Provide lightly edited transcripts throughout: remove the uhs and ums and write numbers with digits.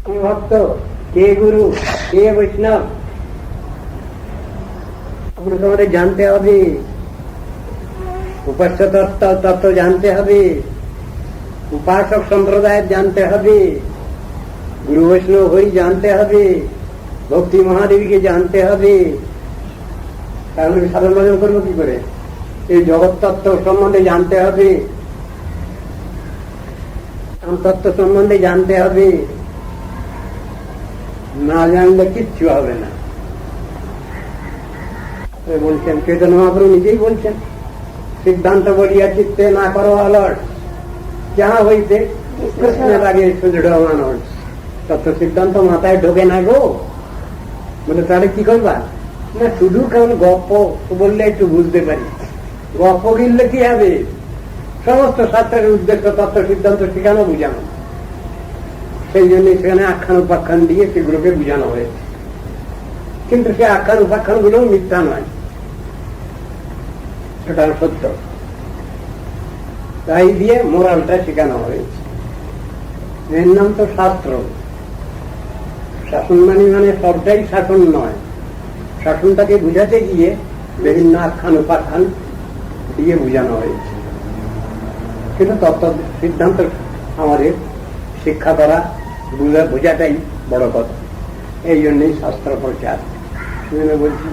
কে ভক্ত, কে গুরু, কে বৈষ্ণব, আপনাকে আমাদের জানতে হবে। উপাস্য তত্ত্ব জানতে হবে, উপাসক সম্প্রদায় জানতে হবে, গুরু বৈষ্ণব হরি জানতে হবে, ভক্তি মহাদেবীকে জানতে হবে। তাহলে সাধন ভজন করবো কি করে? এই জগৎ তত্ত্ব সম্বন্ধে জানতে হবে, তত্ত্ব সম্বন্ধে জানতে হবে। না জানলে কিচ্ছু হবে না। বলছেন চৈতন্য মহাপ্রভু নিজেই বলছেন, সিদ্ধান্ত বলিয়া চিত্তে না করো অলস, যাহা হইতে কৃষ্ণের আগে সুদৃঢ় মানুষ। তত্ত্ব সিদ্ধান্ত মাথায় ঢোকে না গো। বলে তাহলে কি করবা? না শুধু কেমন গপ্প বললে একটু বুঝতে পারি, গপ্প গিললে কি হবে? সমস্ত শাস্ত্রের উদ্দেশ্য তত্ত্ব সিদ্ধান্ত শেখানো, বুঝানো। সেই জন্য সেখানে আখ্যান উপাখ্যান দিয়ে সেগুলোকে বুঝানো হয়েছে। কিন্তু সে আখ্যান উপাখ্যান গুলো মিথ্যা নয়, সেটা সত্য। তাই দিয়ে মোরালটা শেখানো হয়েছে। এর নাম তো শাস্ত্র। শাসন মানে সবটাই শাসন নয়। শাসনটাকে বুঝাতে গিয়ে বিভিন্ন আখ্যান উপাখ্যান দিয়ে বুঝানো হয়েছে। কিন্তু তত্ত্ব সিদ্ধান্ত আমাদের শিক্ষা করা, বোঝাটাই বড় কথা। এই জন্যই শাস্ত্র প্রচার। বলছি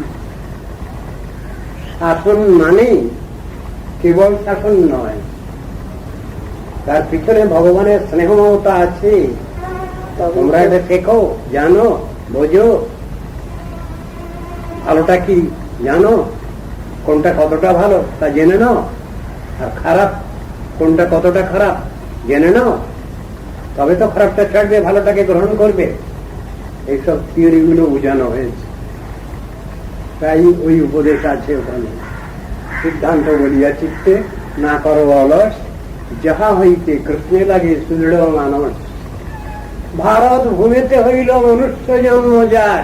শাসন মানে কেবল শাসন নয়, তার পিছনে ভগবানের স্নেহ মমতা আছে। তোমরা এটা শেখো, জানো, বোঝো। ভালোটা কি জানো, কোনটা কতটা ভালো তা জেনে নাও, আর খারাপ কোনটা কতটা খারাপ জেনে নাও, তবে তো খারাপটা ছাড়বে, ভালোটাকে গ্রহণ করবে। এইসব থিওরিগুলো বোঝানো হয়েছে। তাই ওই উপদেশ আছে ওখানে, সিদ্ধান্ত বলিয়া চিত্তে না করো অলস, যাহা হইতে কৃষ্ণে লাগে সুদৃঢ় মানস। ভারত ভূমিতে হইল মনুষ্য জন্ম যার,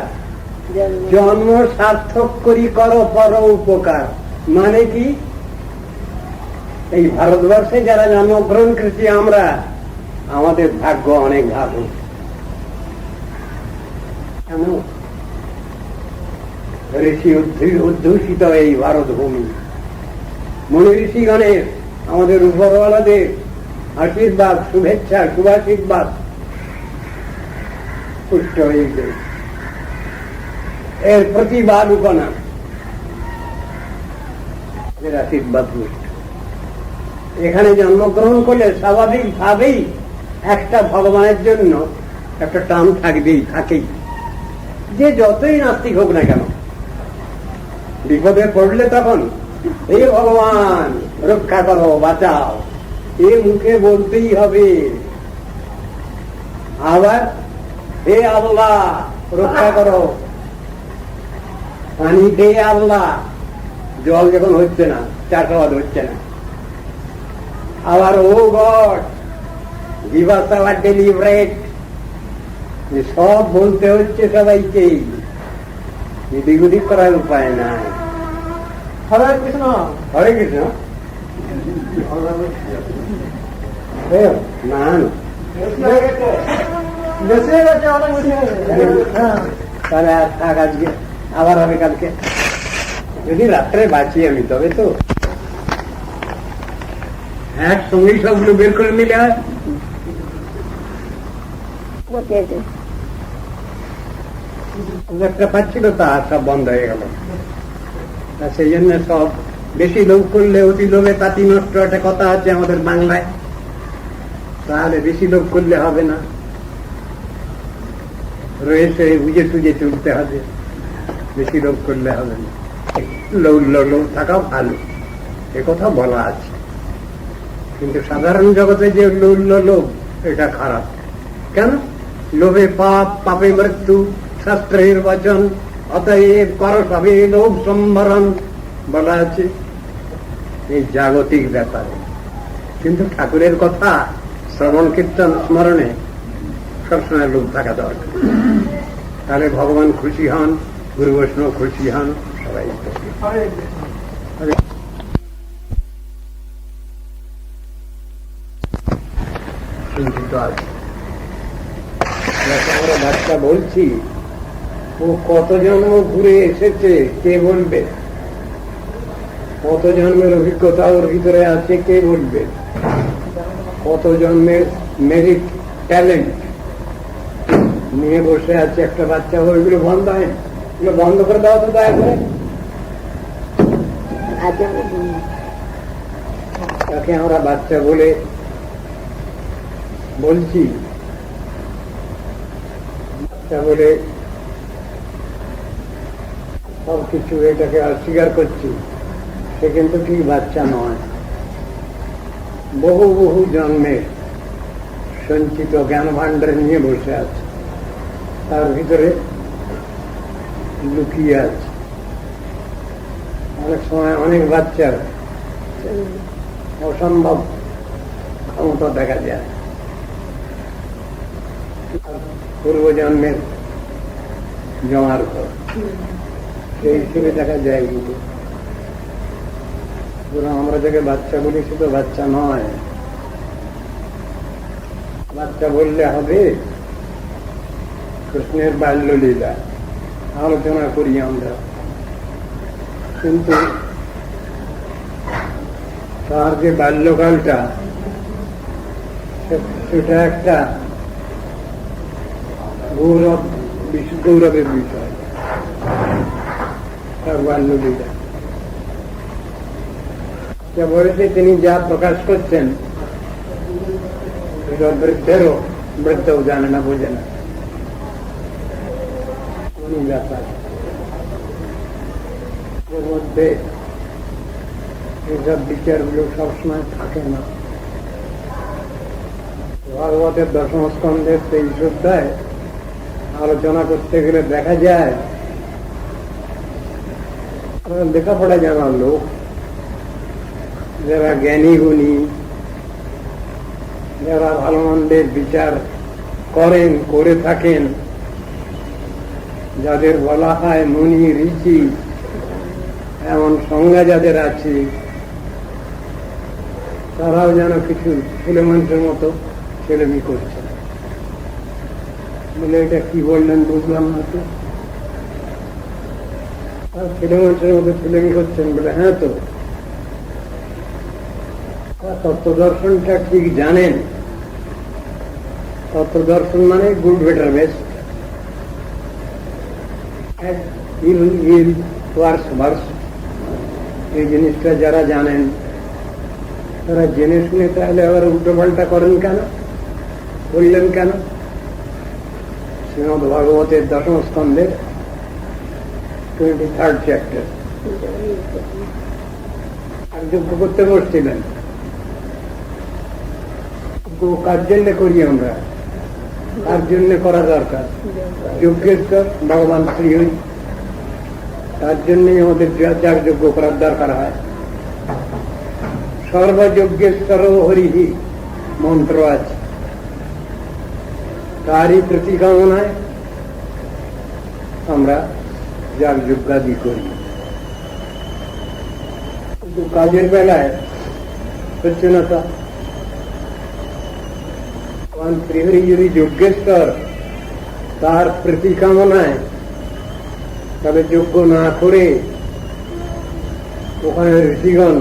জন্ম সার্থক করি করো পর উপকার। মানে কি? এই ভারতবর্ষে যারা জন্মগ্রহণ করেছি আমরা, আমাদের ভাগ্য অনেক ভালো। কেন? ঋষি উদ্ধূষিত এই ভারত ভূমি, মনি ঋষিগণের, আমাদের উপরওয়ালাদের আশীর্বাদ, শুভেচ্ছা, শুভাশীর্বাদ পুষ্ট হয়েছে। এর প্রতিবাদুকনা এর আশীর্বাদ পুষ্ট। এখানে জন্মগ্রহণ করলে স্বাভাবিক ভাবেই একটা ভগবানের জন্য একটা টান থাকবেই, থাকেই। যে যতই নাস্তিক হোক না কেন, বিপদে পড়লে তখন হে ভগবান রক্ষা করো, বাঁচাও, এ মুখে বলতেই হবে। আবার হে আল্লাহ রক্ষা করো, পানি হে আল্লাহ, জল যখন হচ্ছে না, চাষাবাদ হচ্ছে না। আবার ও God give us our daily bread. সব বলতে হচ্ছে সবাইকেই, এদিক ওদিক করার উপায় নাই। হরে কৃষ্ণ, হরে কৃষ্ণ। না তাহলে আর থাক, আজকে আবার হবে কালকে। যদি রাত্রে বাঁচি আমি, তবে তো একসঙ্গেই সবগুলো বের করে নিলে হয়। একটা পাচ্ছিল, তা সব বন্ধ হয়ে গেল। সেই জন্য সব বেশি লোভ করলে অতি লোভে তাঁতি নষ্ট, একটা কথা আছে আমাদের বাংলায়। তাহলে বেশি লোভ করলে হবে না, রয়েছে বুঝে টুঝে চলতে হবে, বেশি লোভ করলে হবে না। লোভ থাকা ভালো, এ কথা বলা আছে। কিন্তু সাধারণ জগতে যে লোভ, এটা খারাপ। কেন? লোভে পাপ, পাপে মৃত্যু, শাস্ত্রের বচন, অতএব কর সবে লোভ সম্বরণ বলা আছে এই জাগতিক ব্যাপারে। কিন্তু ঠাকুরের কথা শ্রবণ কীর্তন স্মরণে সবসময় লোভ থাকা দরকার। তাহলে ভগবান খুশি হন, গুরু বৈষ্ণব খুশি হন, সবাই চিন্তিত আছে। আমরা বাচ্চা বলছি, ও কত জন্ম ঘুরে এসেছে কে বলবে? কত জন্মের অভিজ্ঞতা ওর ভিতরে আছে কে বলবে? কত জন্মের মেরিট ট্যালেন্ট নিয়ে বসে আছে একটা বাচ্চা। ওইগুলো বন্ধ হয়, এগুলো বন্ধ করে দেওয়া তো দয়া করে। তাকে আমরা বাচ্চা বলে বলছি, বাচ্চা বলে সবকিছু এটাকে অস্বীকার করছি, সে কিন্তু ঠিক বাচ্চা নয়। বহু বহু জন্মের সঞ্চিত জ্ঞান ভাণ্ডার নিয়ে বসে আছে, তার ভিতরে লুকিয়ে আছে। অনেক সময় অনেক বাচ্চার অসম্ভব ক্ষমতা দেখা যায়, পূর্বজন্মের জমার ঘর সেই হিসেবে দেখা যায়। কিন্তু আমরা যাকে বাচ্চা বলি সে তো বাচ্চা নয়। বাচ্চা বললে হবে কৃষ্ণের বাল্যলীলা আলোচনা করি আমরা, কিন্তু তার যে বাল্যকালটা সেটা একটা গৌরবের বিষয়। তার বাল্যলীলা বলেছে, তিনি যা প্রকাশ করছেন বৃদ্ধেরও বৃদ্ধও জানে না, বোঝে না ব্যাপার। এর মধ্যে এইসব বিচারগুলো সবসময় থাকে না। ভাগবতের দশম স্কন্ধের 23 অধ্যায় আলোচনা করতে গেলে দেখা যায় লেখাপড়া জানার লোক, যারা জ্ঞানী গুণী, যারা ভালো মন্দের বিচার করেন, করে থাকেন, যাদের বলা হয় মুনি ঋষি, এমন সংজ্ঞা যাদের আছে, তারাও যেন কিছু ছেলে মানুষের মতো ছেলেমি করছে। বলে এটা কি বললেন বুঝলাম না তো। ছেলে মানুষের মতো ছেলেমি করছেন বলে, হ্যাঁ তো তত্ত্ব দর্শনটা ঠিক জানেন। তত্ত্ব দর্শন মানে গুড বেটার বেস্ট, এই জিনিসটা যারা জানেন তারা জেনে শুনে তাহলে আবার উল্টো পাল্টা করেন কেন, বললেন কেন? শ্রীমদ ভাগবতের দশম স্কন্ধের 23rd চ্যাপ্টার। আর যজ্ঞ করতে বসছিলেন, কার জন্য করি আমরা, কার জন্য করা দরকার? যজ্ঞেশ্বর ভগবান শ্রী হই, তার জন্যই আমাদের যজ্ঞ করার দরকার হয়। সর্বযজ্ঞেশ্বর হরিহি মন্ত্র আছে, তারই প্রতিকামনায় আমরা যজ্ঞাদি করি। কিন্তু কাজের বেলায় হচ্ছে না তা। শ্রীহরি যদি যজ্ঞেশ্বর, তার প্রতিকামনায় তবে যজ্ঞ না করে ওখানে ঋষিগণ,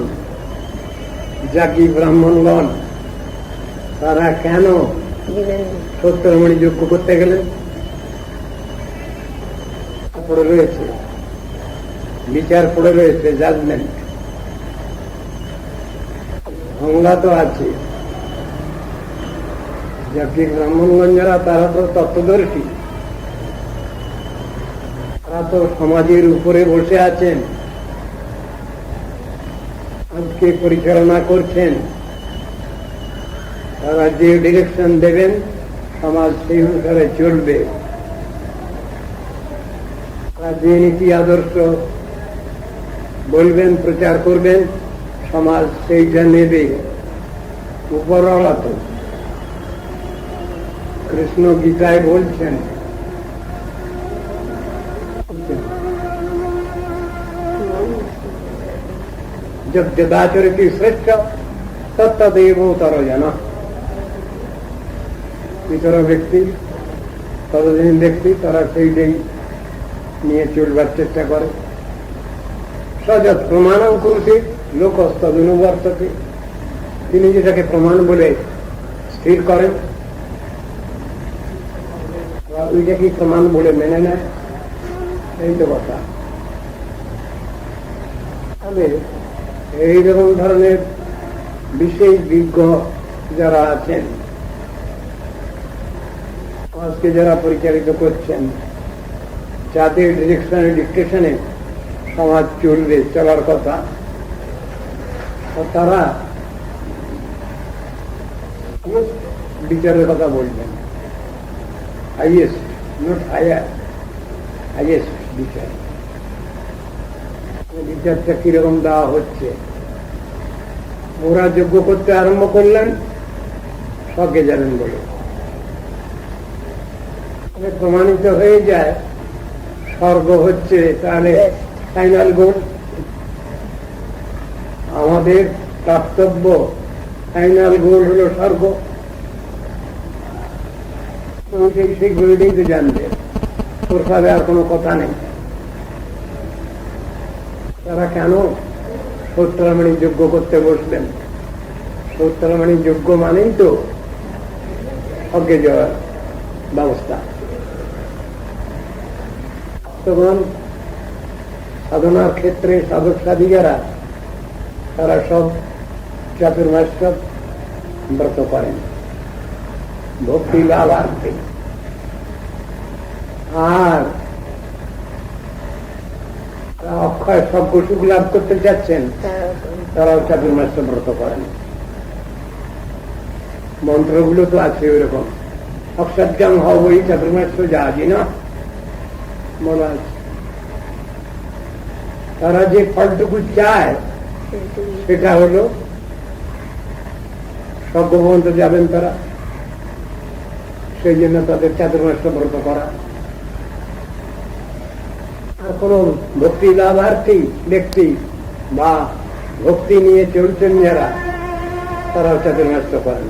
যাজ্ঞী ব্রাহ্মণগণ, তারা কেন 70 মণি যজ্ঞ করতে গেলেন? পড়ে রয়েছে, বিচার পড়ে রয়েছে, জাজমেন্ট সংজ্ঞা তো আছে। যাজ্ঞী ব্রাহ্মণগণ যারা, তারা তো তত্ত্বদর্শী, তারা তো সমাজের উপরে বসে আছেন, আজকে পরিচালনা করছেন। তারা যে ডিরেকশন দেবেন সমাজ সেই অনুসারে চলবে। তারা যে নীতি আদর্শ বলবেন, প্রচার করবেন, সমাজ সেইটা নেবে। উপরওয়ালা তো কৃষ্ণ গীতায় বলছেন, যদাচরিত শ্রেষ্ঠ তত্তদেব তর জন। ইতর ব্যক্তি ততদিন দেখবি তারা সেইটাই নিয়ে চলবার চেষ্টা করে। সযৎ প্রমাণও করতে লোকস্তদনুবর্ততে, তিনি যেটাকে প্রমাণ বলে স্থির করেন ওইটাকে প্রমাণ বলে মেনে নেয়, এই তো কথা। তবে এইরকম ধরনের বিশেষ বিজ্ঞ যারা আছেন, আজকে যারা পরিচালিত করছেন, জাতীয় ডিরেকশনে ডিকটেশনে সমাজ চলবে, চলার কথা, তারা বিচারের কথা বলবেন। হাইয়েস্ট, নট হায়ার, হাইয়েস্ট বিচার। বিচারটা কিরকম দেওয়া হচ্ছে, ওরা যোগ্য করতে আরম্ভ করলেন সকে জানেন বলে প্রমাণিত হয়ে যায় স্বর্গ হচ্ছে তাহলে ফাইনাল গোল, আমাদের প্রাপ্তব্য ফাইনাল গোল হলো স্বর্গ। সেই গোলটাই তো জানবে, তোর সাথে আর কোনো কথা নেই। তারা কেন সত্তরামণি যোগ্য করতে বসলেন? সত্তরামণি যোগ্য মানেই তো অজ্ঞে যাওয়ার ব্যবস্থা। তখন সাধনার ক্ষেত্রে সাধক সাধিকারা তারা সব চাতুর্মাস্য ব্রত করেন ভক্তি লাভার্থে, আর অক্ষয় সভ্য সুখ লাভ করতে চাচ্ছেন তারাও চাতুর্মাস্য ব্রত করেন। মন্ত্রগুলো তো আছে ওইরকম, অক্ষাজ্ঞান হবই চাতুর্মাস্য যাজি না, মনে আছে। তারা যে ফলটুকু চায় সেটা হলো সর্বভবন্ত যাবেন তারা, সেই জন্য তাদের চাতুর্মাস্য ব্রত করা। আর কোন ভক্তি লাভার্থী ব্যক্তি বা ভক্তি নিয়ে চলছেন যারা, তারাও চাতুর্মাস্য করেন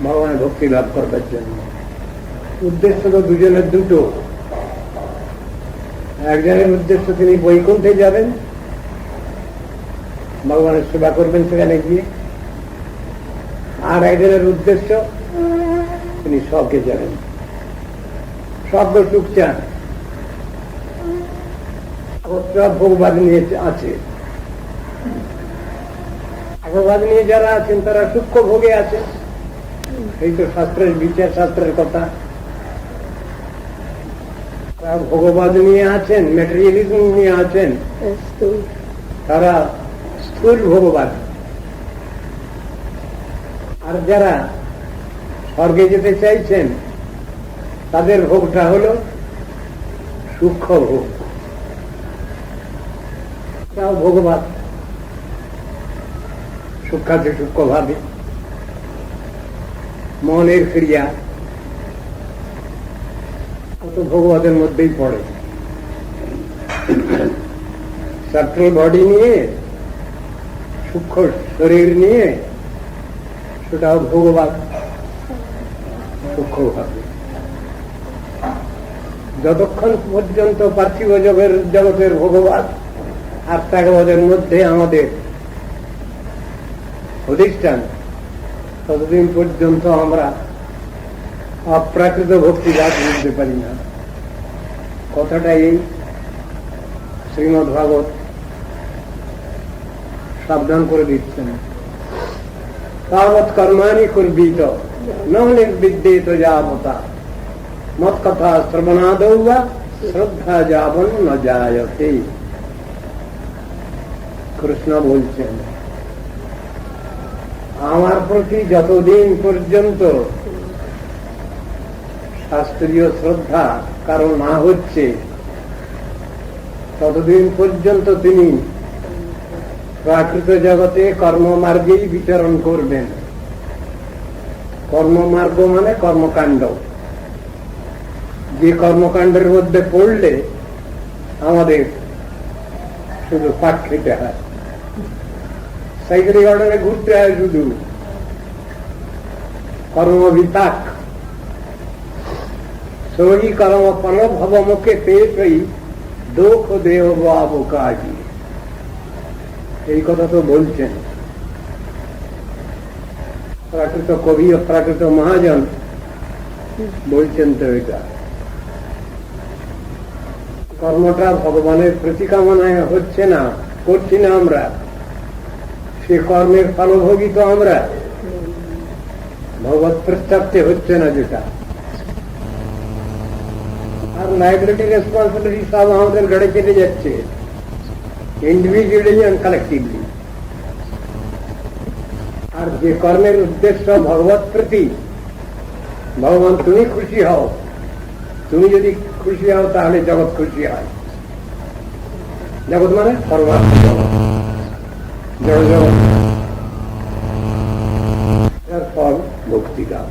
ভগবানের ভক্তি লাভ করবার জন্য। উদ্দেশ্য তো দুজনের দুটো, একজনের উদ্দেশ্য তিনি বৈকুণ্ঠে যাবেন, ভগবানের সেবা করবেন সেখানে গিয়ে, আর একজনের উদ্দেশ্য তিনি স্বর্গে যাবেন, স্বর্গ সুখ চান। ভোগবাদ নিয়ে আছে, ভোগবাদ নিয়ে যারা আছেন তারা সূক্ষ্ম ভোগে আছে। এই তো শাস্ত্রের বিচার, শাস্ত্রের কথা। ভোগবাদ নিয়ে আছেন, ম্যাটেরিয়ালিজম নিয়ে আছেন, তারা স্থূল ভোগবাদ। আর যারা স্বর্গে যেতে চাইছেন তাদের ভোগটা হলো সূক্ষ্ম ভোগ, তাও ভোগবাদ, সূক্ষ্মাতে সূক্ষ্ম ভাবে মনের ক্রিয়া, তো ভগবানের মধ্যেই পড়ে। সাটল বডি নিয়ে, সূক্ষ্ম শরীর নিয়ে, সেটাও ভগবান সূক্ষ্ম ভাবে। যতক্ষণ পর্যন্ত পার্থিব জগতের ভগবান আর ত্যাগবাদের মধ্যে আমাদের অধিষ্ঠান, ততদিন পর্যন্ত আমরা অপ্রাকৃত ভক্তি লাভ বুঝতে পারি না। কথাটা এই শ্রীমদ্ ভাগবত সাবধান করে দিচ্ছেন। তাবৎ কর্মাণি কুর্বীত ন নির্বিদ্যেত যাবতা মত কথা শ্রবণাদৌ বা শ্রদ্ধা যাবন ন জায়তে। কৃষ্ণ বলছেন, আমার প্রতি যতদিন পর্যন্ত শাস্ত্রীয় শ্রদ্ধা কারণ না হচ্ছে, ততদিন পর্যন্ত তিনি প্রাকৃত জগতে কর্মমার্গেই বিচরণ করবেন। কর্মমার্গ মানে কর্মকাণ্ড, যে কর্মকাণ্ডের মধ্যে পড়লে আমাদের শুধু পাঠ খেতে হয়, সাইকেল অর্ডারে ঘুরতে হয়, শুধু কর্মবিপাক। सोई कर्म फल भव मुखे पेश हई दुख देव बाबू काजी। এই কথা তো বলছেন প্রাকৃত কবি ও প্রাকৃত মহাজন বলছেন। তো এটা কর্মটা ভগবানের প্রতিকামনায় হচ্ছে না, করছি না আমরা, সে কর্মের ফলভোগী তো আমরা, ভগবত প্রস্তাবতে হচ্ছে না যেটা। আর লাইবিলিটি রেসপন্সিবিলিটি সব আমাদের ঘাড়ে চেপে যাচ্ছে, ইন্ডিভিজুয়ালি এন্ড কালেক্টিভলি। আর যে কর্মের উদ্দেশ্য ভগবত প্রতি, ভগবান তুমি খুশি হও, তুমি যদি খুশি হও তাহলে জগৎ খুশি হয়। জগৎ মানে পরমাত্মা জগৎ, জড় জগৎ, এরপর মুক্তি লাভ।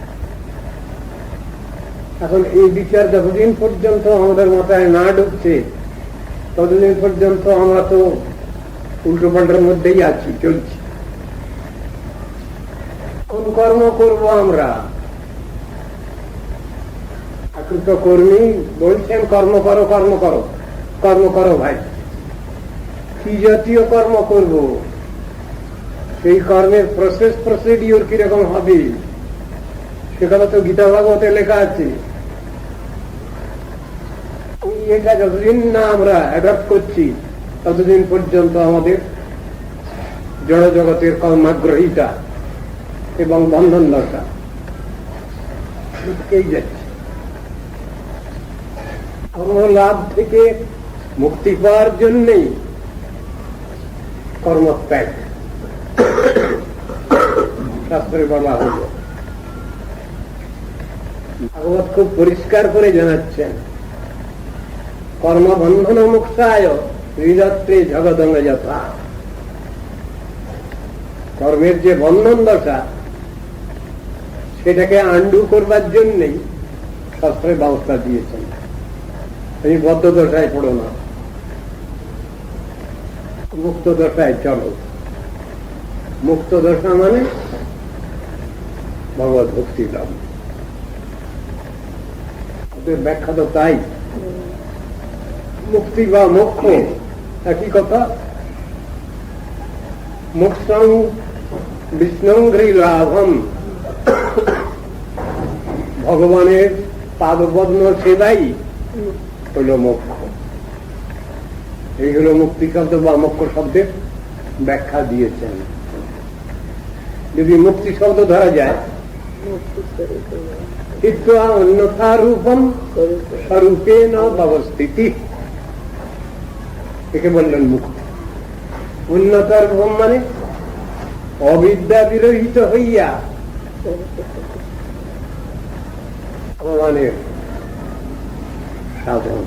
এখন এই বিচার যতদিন পর্যন্ত আমাদের মাথায় না ঢুকছে ততদিন পর্যন্ত আমরা তো উল্টো পাল্টার মধ্যেই আছি, চলছি। কোন কর্ম করব আমরা? আকৃত কর্মী বলছেন কর্ম করো, কর্ম করো, কর্ম করো ভাই। কি জাতীয় কর্ম করব? সেই কর্মের প্রসিডিওর কিরকম হবে সে কথা তো গীতা ভাগবতে লেখা আছে। এটা যতদিন না আমরা অ্যাডপ্ট করছি ততদিন পর্যন্ত আমাদের জড় জগতের কর্মাগ্রহীতা এবং বন্ধন দশা যাচ্ছে। কর্মলাভ থেকে মুক্তি পাওয়ার জন্যই কর্মত্যাগ শাস্ত্রে বলা হল। ভাগবত খুব পরিষ্কার করে জানাচ্ছেন, কর্মবন্ধন মুক্তায় হৃদত্রে জগদঙ্গ যথা। কর্মের যে বন্ধন দশা সেটাকে আন্ডু করবার জন্যই শাস্ত্রে ব্যবস্থা দিয়েছেন। তুমি বদ্ধ দশায় পড়ো না, মুক্ত দশায় চলো। মুক্ত দশা মানে ভগবত ভক্তি লাভ। ওদের ব্যাখ্যা তো তাই। মুক্তি বা মোক্ষ একই কথা। মোক্ষং বিষ্ণুঘ্রি লাভম, ভগবানের পাদপদ্ম সেবাই হল মোক্ষ। এই হল মুক্তি শব্দ বা মোক্ষ শব্দের ব্যাখ্যা দিয়েছেন। যদি মুক্তি শব্দ ধরা যায়, অন্যথা রূপম স্বরূপে নবস্থিতি, একে বললেন মুক্তি। উন্নতার রূপম মানে অবিদ্যা বিরহিত হইয়া ভগবানের সাধন।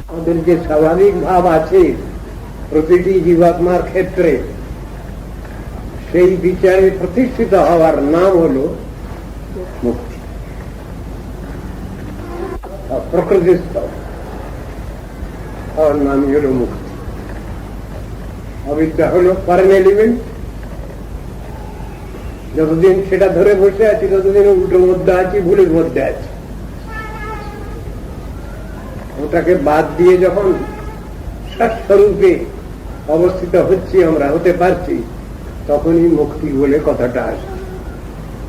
আমাদের যে স্বাভাবিক ভাব আছে প্রতিটি জীবাত্মার ক্ষেত্রে, সেই বিচারে প্রতিষ্ঠিত হওয়ার নাম হল মুক্তি। প্রকৃতিস্থ হওয়ার নামই হল মুক্তি। অবিদ্যা হল ফরেন এলিমেন্ট, যতদিন সেটা ধরে বসে আছি ততদিন উল্টোর মধ্যে আছি, ভুলের মধ্যে আছি। ওটাকে বাদ দিয়ে যখন স্বরূপে অবস্থিত হচ্ছি, আমরা হতে পারছি, তখনই মুক্তি বলে কথাটা আসে।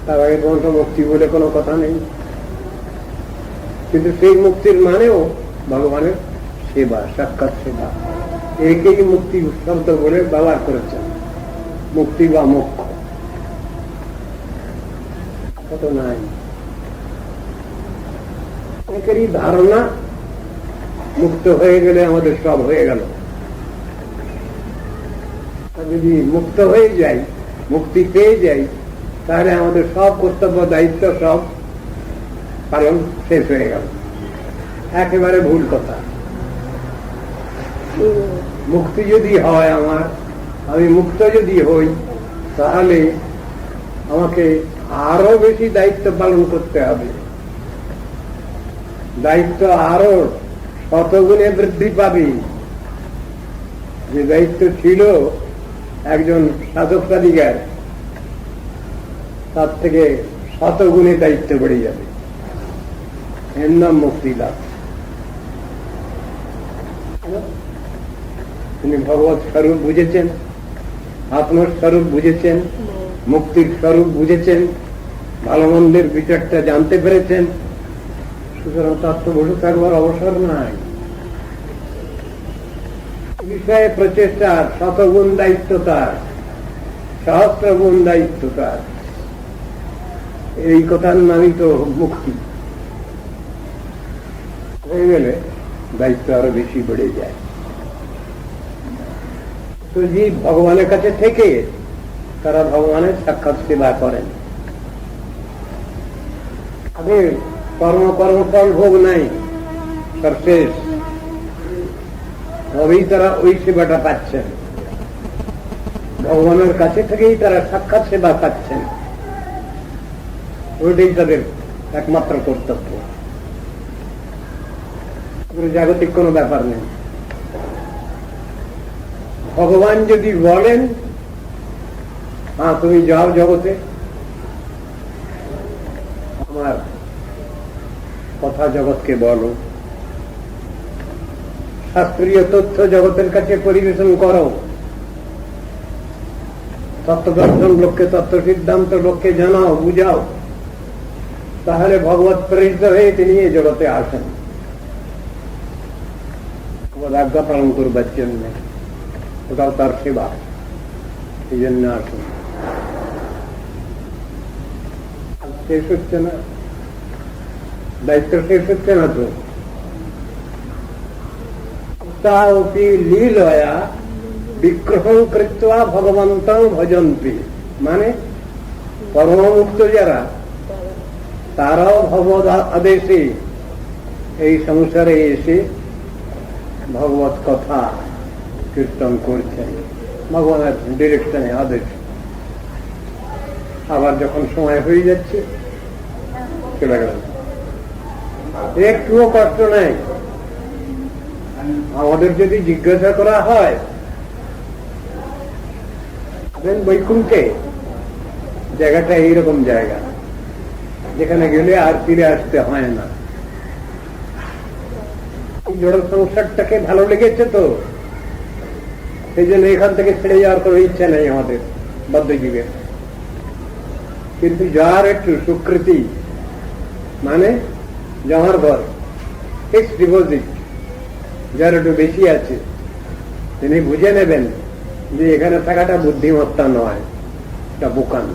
তার আগে পর্যন্ত মুক্তি বলে কোনো কথা নেই। কিন্তু সেই মুক্তির মানেও ভগবানের সেবা, সাক্ষাৎ সেবা, একেই মুক্তি শব্দ বলে ব্যবহার করেছেন। মুক্তি বা মোক্ষ কত নাই, একেরই ধারণা মুক্ত হয়ে গেলে আমাদের সব হয়ে গেল। যদি মুক্ত হয়ে যাই, মুক্তি পেয়ে যাই, তাহলে আমাদের সব কর্তব্য দায়িত্ব সব পালন শেষ হয়ে গেল। একেবারে ভুল কথা। মুক্তি যদি হয় আমার, আমি মুক্ত যদি হই, তাহলে আমাকে আরো বেশি দায়িত্ব পালন করতে হবে। দায়িত্ব আরো শতগুণে বৃদ্ধি পাবে। যে দায়িত্ব ছিল একজন সাধক সাধিকার, তার থেকে শতগুণে দায়িত্ব বেড়ে যাবে। এর নাম মুক্তি লাভ। তিনি ভগবত স্বরূপ বুঝেছেন, আত্মস্বরূপ বুঝেছেন, মুক্তির স্বরূপ বুঝেছেন, ভালো মন্দের বিচারটা জানতে পেরেছেন। সুতরাং তত্ত্ব বসে থাকবার অবসর নাই। বিষয়ে প্রচেষ্টার শতগুণ দায়িত্ব তার, সহস্রগুণ দায়িত্ব তার। এই কথার নামই তো মুক্তি। হয়ে গেলে দায়িত্ব আরো বেশি বেড়ে যায়। তো জীব ভগবানের কাছে থেকে তারা ভগবানের সাক্ষাৎ সেবা করেন। তাদের কর্মফল ভোগ নাই, তার শেষ তবেই তারা ওই সেবাটা পাচ্ছেন। ভগবানের কাছে থেকেই তারা সাক্ষাৎ সেবা পাচ্ছেন। ওইটাই তাদের একমাত্র কর্তব্য। জাগতিক কোনো ব্যাপার নেই। ভগবান যদি বলেন, হ্যাঁ তুমি যাও জগতে, আমার কথা জগৎকে বলো, শাস্ত্রীয় তথ্য জগতের কাছে পরিবেশন করো, তত্ত্বদর্শন লোককে, তত্ত্ব সিদ্ধান্ত লোককে জানাও, বুঝাও, তাহলে ভগবত প্রেরিত হয়ে তিনি এই জগতে আসেন আজ্ঞা পালন করবার জন্য। ওটাও তার সেবা, এই জন্য আসেন। শেষ হচ্ছে না, দায়িত্ব শেষ হচ্ছে না তো। তাপি লীলয়া বিগ্রহং কৃত্বা ভগবন্তং ভজন্তি, মানে পরমমুক্ত যারা, তারাও ভগবত আদেশে এই সংসারে এসে ভগবত কথা কীর্তন করছেন, ভগবানের ডিরেকশনে, আদেশ। আবার যখন সময় হয়ে যাচ্ছে চলে গেল, একটুও কষ্ট নেই। আমাদের যদি জিজ্ঞাসা করা হয় বৈকুণ্ঠে, জায়গাটা এইরকম জায়গা যেখানে গেলে আর ফিরে আসতে হয় না। জড় সংসারটাকে ভালো লেগেছে তো, সেই জন্য এখান থেকে ছেড়ে যাওয়ার কোনো ইচ্ছা নেই আমাদের বদ্ধজীবের। কিন্তু যার একটু সুকৃতি, মানে জমার ঘর, ফিক্সড ডিপোজিট যার একটু বেশি আছে, তিনি বুঝে নেবেন যে এখানে থাকাটা বুদ্ধিমত্তা নয়, এটা বোকান,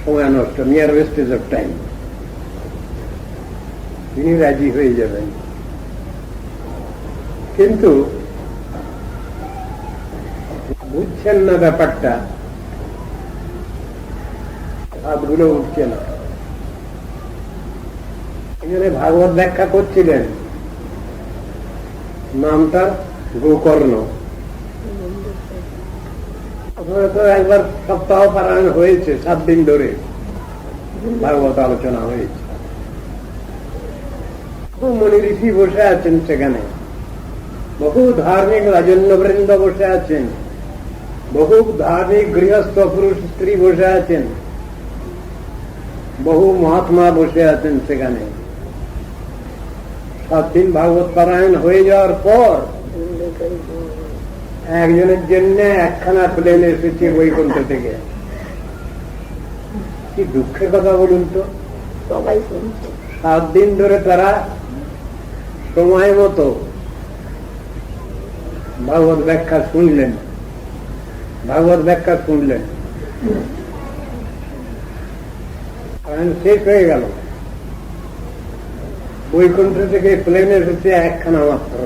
সময় নষ্ট, নিয়ার ওয়েস্টেজ অফ টাইম। তিনি রাজি হয়ে যাবেন। কিন্তু বুঝছেন না ব্যাপারটা, হাতগুলো উঠছে না। এখানে ভাগবত ব্যাখ্যা করছিলেন, নামটা গোকর্ণ। একবার সপ্তাহ পারায়ণ হয়েছে, 7 দিন ধরে ভাগবত আলোচনা হয়েছে। বহু মুনি ঋষি বসে আছেন সেখানে, বহু ধার্মিক রাজন্যবৃন্দ বসে আছেন, বহু ধার্মিক গৃহস্থ পুরুষ স্ত্রী বসে আছেন, বহু মহাত্মা বসে আছেন সেখানে। 7 দিন ভাগবত পারায়ণ হয়ে যাওয়ার পর একজনের জন্য একখানা প্লেন এসেছে বৈকুণ্ঠ থেকে। কি দুঃখের কথা বলুন তো। 7 দিন ধরে তারা সময় মতো ভাগবত ব্যাখ্যা শুনলেন, শেষ হয়ে গেল। বৈকুণ্ঠ থেকে প্লেন এসেছে একখানা মাত্র,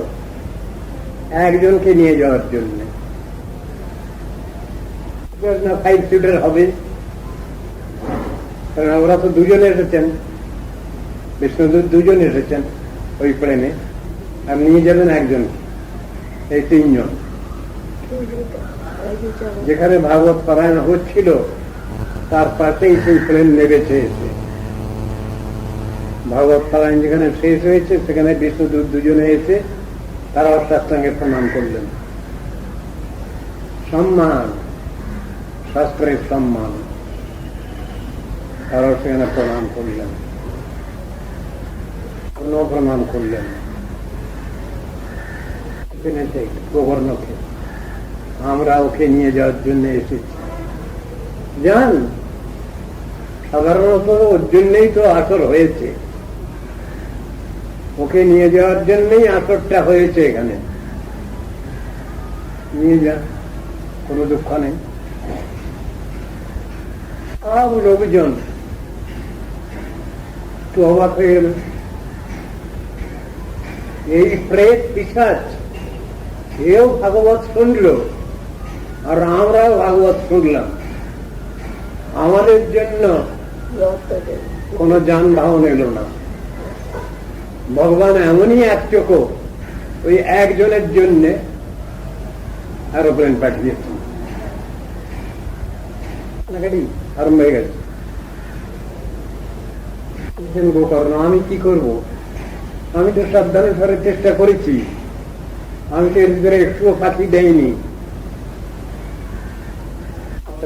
একজনকে নিয়ে যাওয়ার জন্য। 5 সিটার হবে, ওরা তো 2 জন এসেছেন, বিষ্ণুদূত 2 জন এসেছেন ওই প্লেনে, আর নিয়ে যাবেন একজন, এই 3 জন। যেখানে ভাগবত পারায়ণ হচ্ছিল তার পাশেই সেই প্লেন নেমেছে এসে। ভাগবত পারায়ণ যেখানে শেষ হয়েছে সেখানে বিষ্ণুদূত 2 জনে এসে তারাও শাস্ত্রাঙ্গে প্রণাম করলেন। সম্মান, শাস্ত্রের সম্মান, তারাও সেখানে প্রণাম করলেন। কোনো প্রণাম করলেন গোবর্ণকে, আমরা ওকে নিয়ে যাওয়ার জন্য এসেছি। যান, সাধারণত ওর জন্যই তো আসর হয়েছে, ওকে নিয়ে যাওয়ার জন্যই আসরটা হয়েছে এখানে, নিয়ে যান, কোনো দুঃখ নেই। লোকজন একটু অবাক হয়ে গেল, এই প্রেত পিশাচ এও ভাগবত শুনলো আর আমরাও ভাগবত শুনলাম, আমাদের জন্য কোন যানবাহন এলো না। ভগবান এমনই এক চোখো ওই একজনের জন্য এরোপ্লেন পাঠিয়েছেন, আরম্ভ হয়ে গেছে। গোকর্ণ, আমি কি করব? আমি তো সাবধানে ধরার চেষ্টা করেছি, আমি তো এর ভিতরে একটুও ফাঁকি দেয়নি,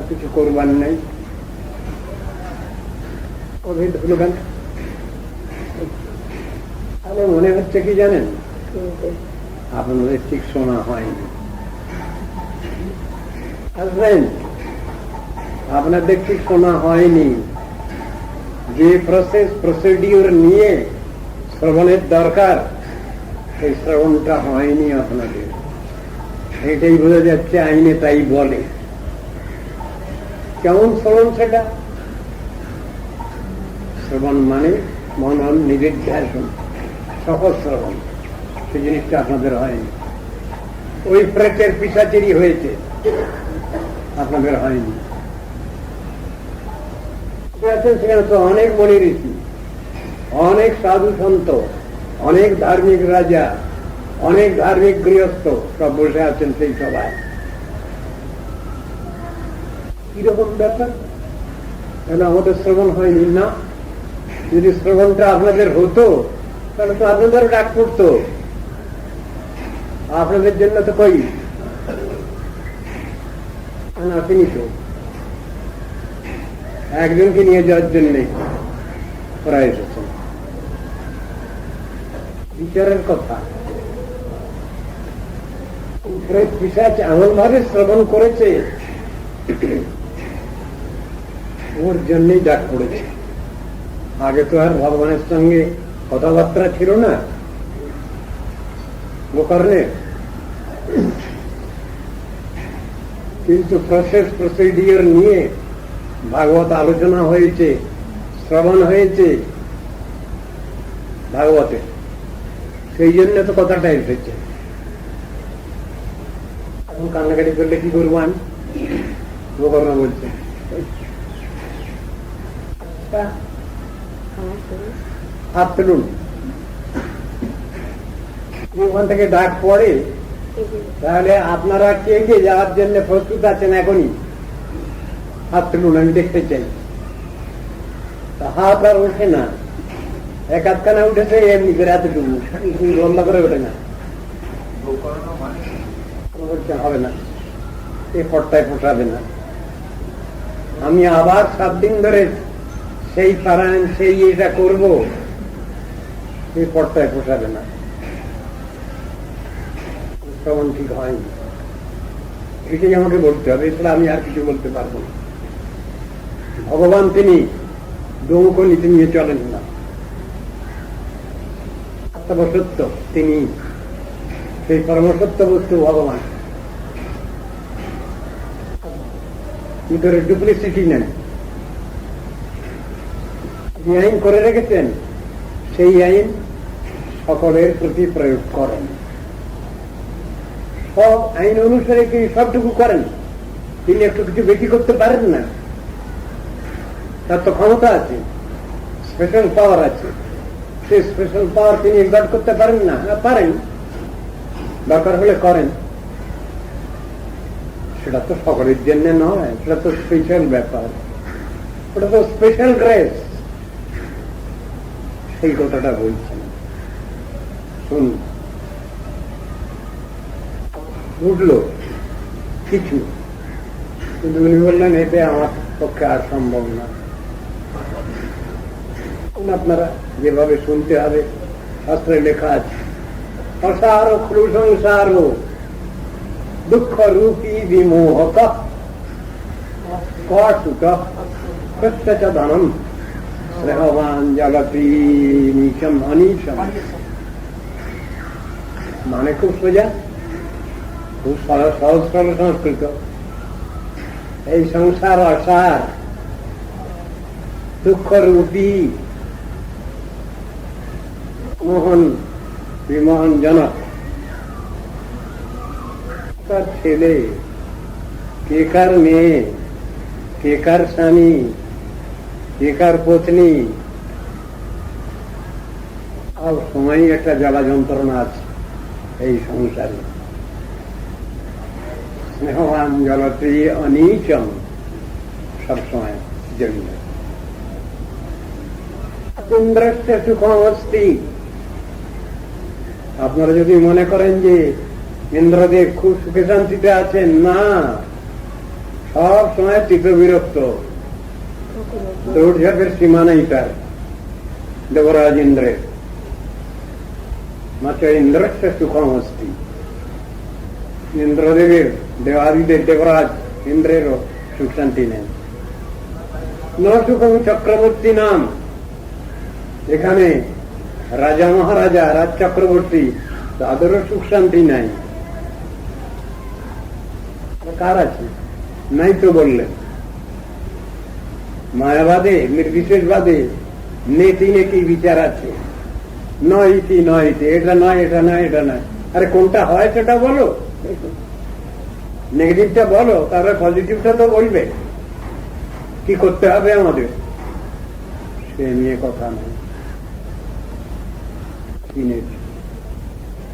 কিছু করবার নাই। তাহলে মনে হচ্ছে কি জানেন, আপনাদের ঠিক শোনা হয়নি। আসবেন, আপনাদের ঠিক শোনা হয়নি। যে প্রসিডিউর নিয়ে শ্রবণের দরকার, সেই শ্রবণটা হয়নি আপনাদের। এটাই বোঝা যাচ্ছে আইনে তাই বলে। কেমন শ্রবণ সেটা? শ্রবণ মানে মনন নিদিধ্যাসন, সহজ শ্রবণ। সেই জিনিসটা আপনাদের হয়নি। ওই প্রেতের পিশাচেরই হয়েছে, আপনাদের হয়নি। সেখানে তো অনেক মনি ঋষি, অনেক সাধু সন্ত, অনেক ধার্মিক রাজা, অনেক ধার্মিক গৃহস্থ সব বসে আছেন সেই সভায়। কিরকম ব্যাপার? তাহলে আমাদের শ্রবণ হয়নি না? যদি শ্রবণটা আপনাদের হতো তাহলে তো আপনাদেরও ডাক পড়তো। আপনাদের জন্য তো কই আসেনি, তো একজনকে নিয়ে যাওয়ার জন্য ওরা এসেছেন। বিচারের কথা, পিশাচ এমন ভাবে শ্রবণ করেছে, ওর জন্যই ডাক পড়েছে। আগে তো আর ভগবানের সঙ্গে কথাবার্তা ছিল না গোকর্ণের, কিন্তু প্রসিডিওর নিয়ে ভাগবত আলোচনা হয়েছে, শ্রবণ হয়েছে ভাগবতে, সেই জন্য তো কথাটা এসেছে। এখন কান্নাকাটি করলে কি করবো আমি? গোকর্ণ বলছে হাত তুলুন। ওখান থেকে ডাক পড়ে, তাহলে আপনারা কে কে যাওয়ার জন্য প্রস্তুত আছেন এখনই? হাত তুলুন, আমি দেখতে চাই। হাত আর ওঠে না, এক হাতখানা উঠেছে এমনি করে এতটুকু, লম্বা করে ওঠে না। হবে না, এই পট্টায় পোষাবে না। আমি আবার 7 দিন ধরে সেই পারায়ণ, সেই এটা করবো, এই পট্টায় পোষাবে না। শ্রবণ ঠিক হয়নি, এটাই আমাকে বলতে হবে, এছাড়া আমি আর কিছু বলতে পারবো না। ভগবান তিনি দৌড় নীতি নিয়ে চলেন না, সত্য তিনি, সেই পরমসত্য বস্তু ভগবান। ভিতরে ডুপ্লিসিটি নেন। যে আইন করে রেখেছেন সেই আইন সকলের প্রতি প্রয়োগ করেন, সব আইন অনুসারে তিনি সবটুকু করেন। তিনি একটু কিছু বেশি করতে পারেন না, তার তো ক্ষমতা আছে, স্পেশাল পাওয়ার আছে। সেই স্পেশাল পাওয়ার তিনি এক্সার্ট করতে পারেন না? পারেন, দরকার হলে করেন। সেটা তো সকলের জন্য নয়, সেটা তো স্পেশাল ব্যাপার, ওটা তো স্পেশাল গ্রেস। সেই কথাটা বলছেন, শুন। উঠলো কিছু, কিন্তু উনি বললেন এতে আমার পক্ষে আর সম্ভব না। আপনারা যেভাবে শুনতে হবে শাস্ত্রে লেখা আছে অসার ক্রু সংসার দুঃখ রূপী বিমোহক কটুক প্রত্যচ ধনম স্নেহবান জলতি নিশম অনিশম। মানে খুব সোজা, খুব সহজ সরল সংস্কৃত। এই সংসার অসার, দুঃখ রূপী মোহন বিমোহন জনক। তার ছেলে কে কার মেয়ে, কে কার স্বামী, কে কার পত্নী, সব সময় একটা জ্বালা যন্ত্রণা আছে এই সংসারে। স্নেহবান জলতি অনিচম, সবসময় জড়িয়ে। ইন্দ্রস্য সুখমস্তি। আপনারা যদি মনে করেন যে ইন্দ্রদেব খুব সুখে শান্তিতে আছেন, না, সব সময় তীব্র বিরক্ত, দৌড়ঝাঁপের সীমা নেই তার দেবরাজ ইন্দ্রের। মাত্র ইন্দ্রস্য সুখমস্তি। ইন্দ্রদেবের দেবাদিদেব দেবরাজ ইন্দ্রেরও সুখ শান্তি নেই। ন সুখম চক্রবর্তী নাম। এখানে রাজা মহারাজা রাজ চক্রবর্তী তাদেরও সুখ শান্তি নাই। কার আছে? নাই তো বললেন। মায়াবাদে নির্বিশেষবাদে নেতি নেতি বিচার আছে। নয়টি নয়টি, এটা নয়, এটা নয়, এটা নয়। আরে কোনটা হয় সেটা বলো, নেগেটিভটা বলো, তারপরে পজিটিভটা তো বলবে। কি করতে হবে আমাদের সে নিয়ে কথা নেই।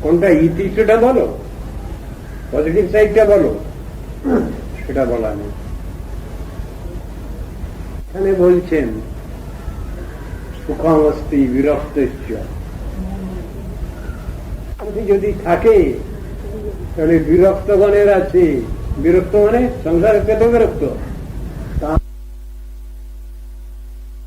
কোনটা ইতি সেটা বলো, পজিটিভ সাইডটা বলো, সেটা বলা নেই। এখানে বলছেন সুখমস্তি বিরক্তস্য। যদি থাকে তাহলে বিরক্তগণের আছে। বিরক্ত মানে সংসারে পেতে বিরক্ত,